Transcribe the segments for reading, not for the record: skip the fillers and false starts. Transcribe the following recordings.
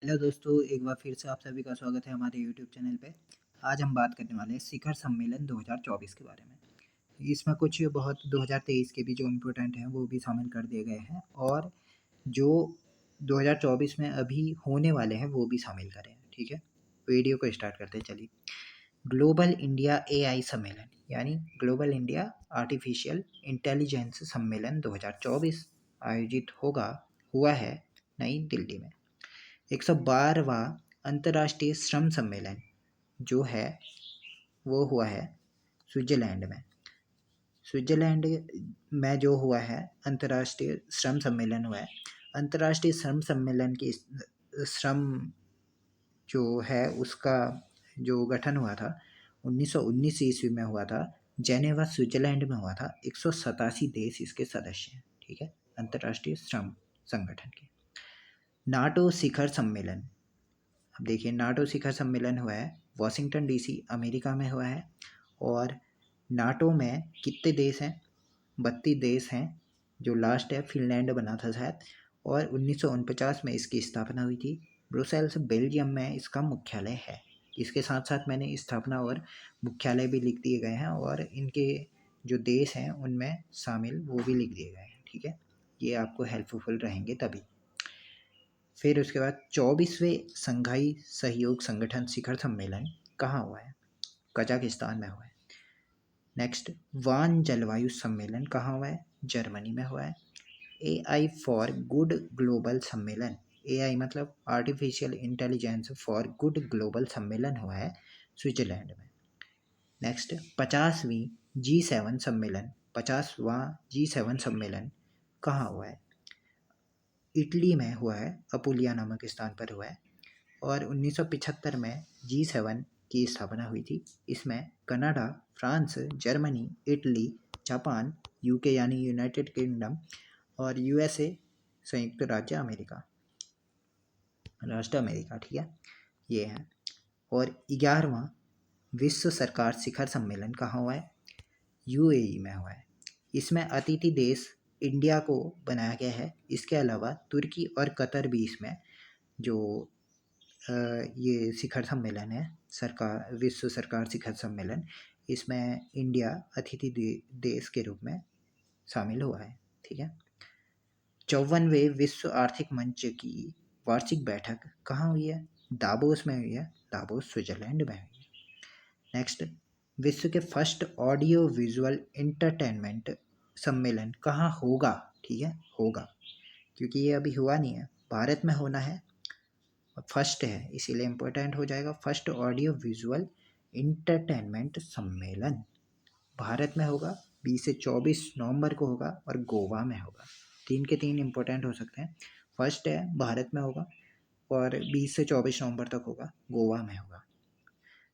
Hello दोस्तों, एक बार फिर से आप सभी का स्वागत है हमारे यूट्यूब चैनल पे। आज हम बात करने वाले हैं शिखर सम्मेलन 2024 के बारे में। इसमें कुछ बहुत 2023 के भी जो इम्पोर्टेंट हैं वो भी शामिल कर दिए गए हैं और जो 2024 में अभी होने वाले हैं वो भी शामिल करें हैं। ठीक है, वीडियो को स्टार्ट करते हैं। चलिए, ग्लोबल इंडिया एआई सम्मेलन यानी ग्लोबल इंडिया आर्टिफिशियल इंटेलिजेंस सम्मेलन 2024 आयोजित हुआ है नई दिल्ली में। 112वां अंतर्राष्ट्रीय श्रम सम्मेलन जो है वो हुआ है स्विट्जरलैंड में। स्विट्जरलैंड में जो हुआ है अंतर्राष्ट्रीय श्रम सम्मेलन हुआ है। अंतर्राष्ट्रीय श्रम सम्मेलन की श्रम जो है उसका जो गठन हुआ था 1919 ईस्वी में हुआ था। जेनेवा स्विट्जरलैंड में हुआ था। 187 देश इसके सदस्य हैं। ठीक है, अंतर्राष्ट्रीय श्रम संगठन के। नाटो शिखर सम्मेलन, अब देखिए नाटो शिखर सम्मेलन हुआ है वॉशिंगटन डीसी अमेरिका में हुआ है। और नाटो में कितने देश हैं? 32 देश हैं। जो लास्ट है फिनलैंड बना था शायद। और 1949 में इसकी स्थापना हुई थी। ब्रुसेल्स बेल्जियम में इसका मुख्यालय है। इसके साथ साथ मैंने स्थापना और मुख्यालय भी लिख दिए गए हैं और इनके जो देश हैं उनमें शामिल वो भी लिख दिए गए हैं। ठीक है, ये आपको हेल्पफुल रहेंगे तभी। फिर उसके बाद 24वें संघाई सहयोग संगठन शिखर सम्मेलन कहाँ हुआ है? कजाकिस्तान में हुआ है। नेक्स्ट, वान जलवायु सम्मेलन कहाँ हुआ है? जर्मनी में हुआ है। एआई फॉर गुड ग्लोबल सम्मेलन, एआई मतलब artificial intelligence for good global सम्मेलन हुआ है स्विट्जरलैंड में। नेक्स्ट, 50वीं G7 सम्मेलन, 50वां G7 सम्मेलन कहाँ हुआ है? इटली में हुआ है, अपुलिया नामक स्थान पर हुआ है। और 1975 में G7 की स्थापना हुई थी। इसमें Canada, France, Germany, Italy, Japan, UK यानी यूनाइटेड किंगडम और यूएसए संयुक्त राज्य अमेरिका, राष्ट्र अमेरिका, ठीक है, ये है। और 11वां विश्व सरकार शिखर सम्मेलन कहाँ हुआ है? यूएई में हुआ है। इसमें अतिथि देश इंडिया को बनाया गया है। इसके अलावा तुर्की और कतर भी इसमें जो ये शिखर सम्मेलन है, सरकार विश्व सरकार शिखर सम्मेलन, इसमें इंडिया अतिथि देश के रूप में शामिल हुआ है। ठीक है, 54वें विश्व आर्थिक मंच की वार्षिक बैठक कहाँ हुई है? दावोस में हुई है। दावोस स्विट्जरलैंड में हुई है। नेक्स्ट, विश्व के फर्स्ट ऑडियो विजुअल इंटरटेनमेंट सम्मेलन कहाँ होगा? ठीक है, होगा, क्योंकि ये अभी हुआ नहीं है, भारत में होना है, फर्स्ट है इसीलिए इम्पोर्टेंट हो जाएगा। फर्स्ट ऑडियो विजुअल इंटरटेनमेंट सम्मेलन भारत में होगा। 20 से 24 नवंबर को होगा और गोवा में होगा। तीन के तीन इम्पोर्टेंट हो सकते हैं। फर्स्ट है भारत में होगा और 20 से 24 नवंबर तक होगा, गोवा में होगा।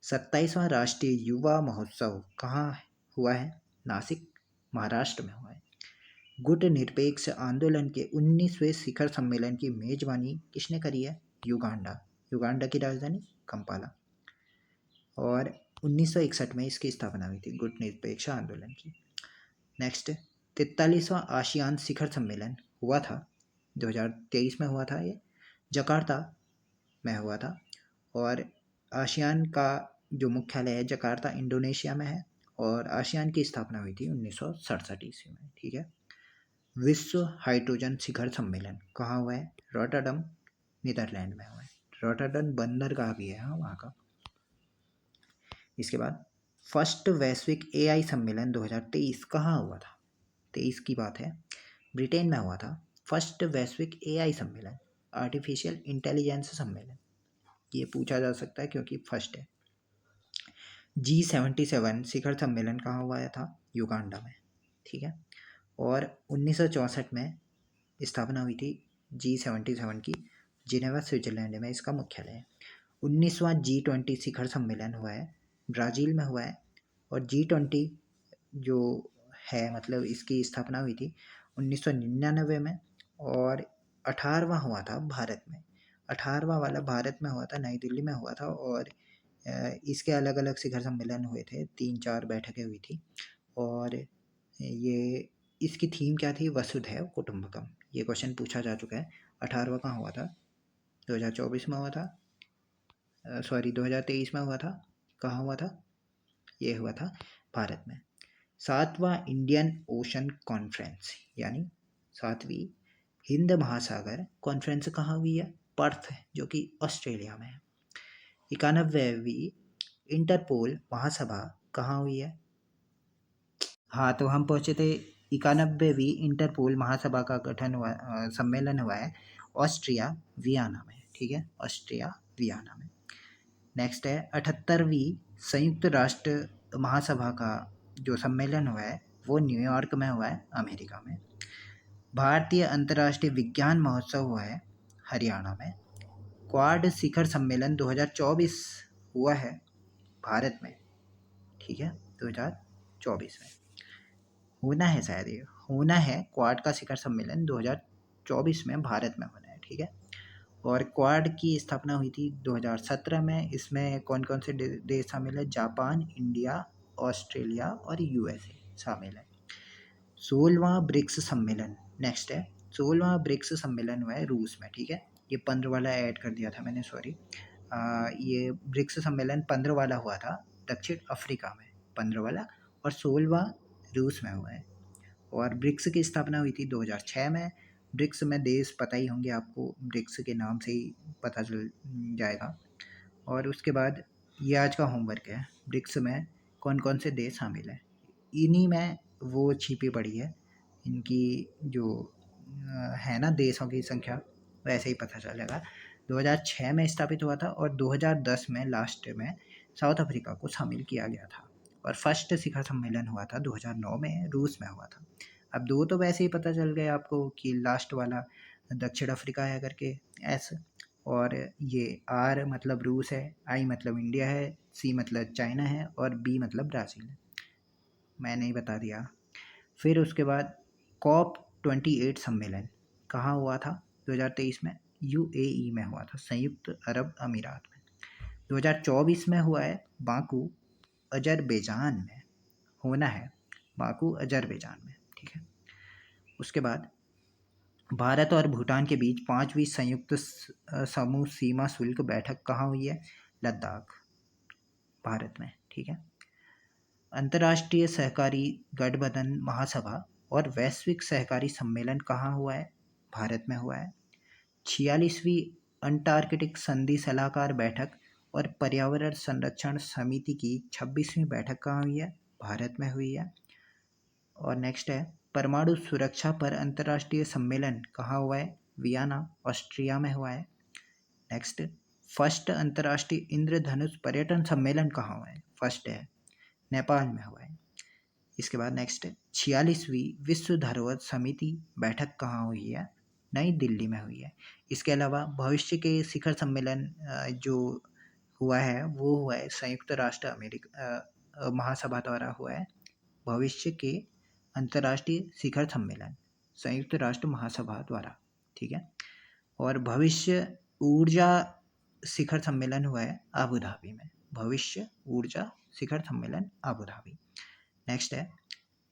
27वां राष्ट्रीय युवा महोत्सव कहाँ हुआ है? नासिक, महाराष्ट्र में हुआ है। गुट निरपेक्ष आंदोलन के 19वें शिखर सम्मेलन की मेजबानी किसने करी है? युगांडा, युगांडा की राजधानी कंपाला। और 1961 में इसकी स्थापना हुई थी गुट निरपेक्ष आंदोलन की। नेक्स्ट, 43वां आसियान शिखर सम्मेलन हुआ था 2023 में हुआ था। ये जकार्ता में हुआ था और आसियान का जो मुख्यालय है जकार्ता इंडोनेशिया में है। और आसियान की स्थापना हुई थी 1967 ईस्वी में। ठीक है, विश्व हाइड्रोजन शिखर सम्मेलन कहाँ हुआ है? रॉटरडम, नीदरलैंड में हुआ है। रॉटरडम बंदरगाह भी है हाँ वहाँ का। इसके बाद फर्स्ट वैश्विक एआई सम्मेलन 2023 कहाँ हुआ था? 23 की बात है, ब्रिटेन में हुआ था। फर्स्ट वैश्विक एआई सम्मेलन, आर्टिफिशियल इंटेलिजेंस सम्मेलन, ये पूछा जा सकता है क्योंकि फर्स्ट है। G77 शिखर सम्मेलन कहाँ हुआ था? युगांडा में। ठीक है, और 1964 में स्थापना हुई थी G77 की, जिनेवा स्विट्जरलैंड में इसका मुख्यालय है। 19वां G20 शिखर सम्मेलन हुआ है, ब्राज़ील में हुआ है। और G20 जो है मतलब इसकी स्थापना हुई थी 1999 में। और 18वां हुआ था भारत में। 18वां वाला भारत में हुआ था, नई दिल्ली में हुआ था। और इसके अलग अलग शिखर सम्मेलन हुए थे, 3-4 बैठकें हुई थी। और ये इसकी थीम क्या थी? वसुधैव कुटुंबकम। ये क्वेश्चन पूछा जा चुका है। 18वां कहाँ हुआ था? 2024 में हुआ था, सॉरी 2023 में हुआ था। कहाँ हुआ था? ये हुआ था भारत में। 7वां इंडियन ओशन कॉन्फ्रेंस यानी 7वीं हिंद महासागर कॉन्फ्रेंस कहाँ हुई है? पर्थ, जो कि ऑस्ट्रेलिया में है। 91वीं इंटरपोल महासभा कहाँ हुई है? हाँ, तो हम पहुँचे थे 91वीं इंटरपोल महासभा का गठन हुआ, सम्मेलन हुआ है ऑस्ट्रिया वियना में। ठीक है, ऑस्ट्रिया वियना में। नेक्स्ट है 78वीं संयुक्त राष्ट्र महासभा का जो सम्मेलन हुआ है वो न्यूयॉर्क में हुआ है, अमेरिका में। भारतीय अंतर्राष्ट्रीय विज्ञान महोत्सव हुआ है हरियाणा में। क्वाड शिखर सम्मेलन 2024 हुआ है भारत में। ठीक है, 2024 में होना है, शायद ये होना है। क्वाड का शिखर सम्मेलन 2024 में भारत में होना है। ठीक है, और क्वाड की स्थापना हुई थी 2017 में। इसमें कौन कौन से देश शामिल है? जापान, इंडिया, ऑस्ट्रेलिया और यूएसए शामिल है। 16वां ब्रिक्स सम्मेलन नेक्स्ट है। 16वां ब्रिक्स सम्मेलन हुआ है रूस में। ठीक है, ये 15 वाला ऐड कर दिया था मैंने, सॉरी। ये ब्रिक्स सम्मेलन 15 वाला हुआ था दक्षिण अफ्रीका में, 15 वाला, और 16वां रूस में हुआ है। और ब्रिक्स की स्थापना हुई थी 2006 में। ब्रिक्स में देश पता ही होंगे आपको, ब्रिक्स के नाम से ही पता चल जाएगा। और उसके बाद ये आज का होमवर्क है, ब्रिक्स में कौन कौन से देश शामिल हैं, इन्हीं में वो छिपी पड़ी है। इनकी जो है ना देशों की संख्या, वैसे ही पता चलेगा। 2006 में स्थापित हुआ था और 2010 में लास्ट में साउथ अफ्रीका को शामिल किया गया था। और फर्स्ट शिखर सम्मेलन हुआ था 2009 में, रूस में हुआ था। अब दो तो वैसे ही पता चल गए आपको कि लास्ट वाला दक्षिण अफ्रीका है करके, एस, और ये आर मतलब रूस है, आई मतलब इंडिया है, सी मतलब चाइना है और बी मतलब ब्राज़ील है। मैंने ही बता दिया। फिर उसके बाद COP28 सम्मेलन कहाँ हुआ था 2023 में? UAE में हुआ था, संयुक्त अरब अमीरात में। 2024 में हुआ है बाकू, अजरबैजान में होना है, बाकू अजरबैजान में। ठीक है, उसके बाद भारत और भूटान के बीच 5वीं संयुक्त समूह सीमा शुल्क बैठक कहाँ हुई है? लद्दाख, भारत में। ठीक है, अंतर्राष्ट्रीय सहकारी गठबंधन महासभा और वैश्विक सहकारी सम्मेलन कहाँ हुआ है? भारत में हुआ है। 46वीं अंटार्कटिक संधि सलाहकार बैठक और पर्यावरण संरक्षण समिति की 26वीं बैठक कहाँ हुई है? भारत में हुई है। और नेक्स्ट है परमाणु सुरक्षा पर अंतर्राष्ट्रीय सम्मेलन कहाँ हुआ है? वियना, ऑस्ट्रिया में हुआ है। नेक्स्ट, फर्स्ट अंतर्राष्ट्रीय इंद्रधनुष पर्यटन सम्मेलन कहाँ हुआ है? फर्स्ट है, नेपाल में हुआ है। इसके बाद नेक्स्ट 46वीं विश्व धरोहर समिति बैठक कहाँ हुई है? नई दिल्ली में हुई है। इसके अलावा भविष्य के शिखर सम्मेलन जो हुआ है वो हुआ है संयुक्त राष्ट्र अमेरिका महासभा द्वारा हुआ है। भविष्य के अंतर्राष्ट्रीय शिखर सम्मेलन संयुक्त राष्ट्र महासभा द्वारा। ठीक है, और भविष्य ऊर्जा शिखर सम्मेलन हुआ है अबू धाबी में। भविष्य ऊर्जा शिखर सम्मेलन अबू धाबी। नेक्स्ट है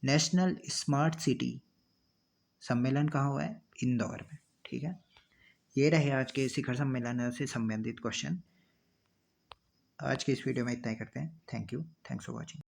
नेशनल स्मार्ट सिटी सम्मेलन कहाँ हुआ है? इंदौर में। ठीक है, ये रहे आज के शिखर सम्मेलन से संबंधित क्वेश्चन। आज के इस वीडियो में इतना ही करते हैं। Thank you, thanks for watching.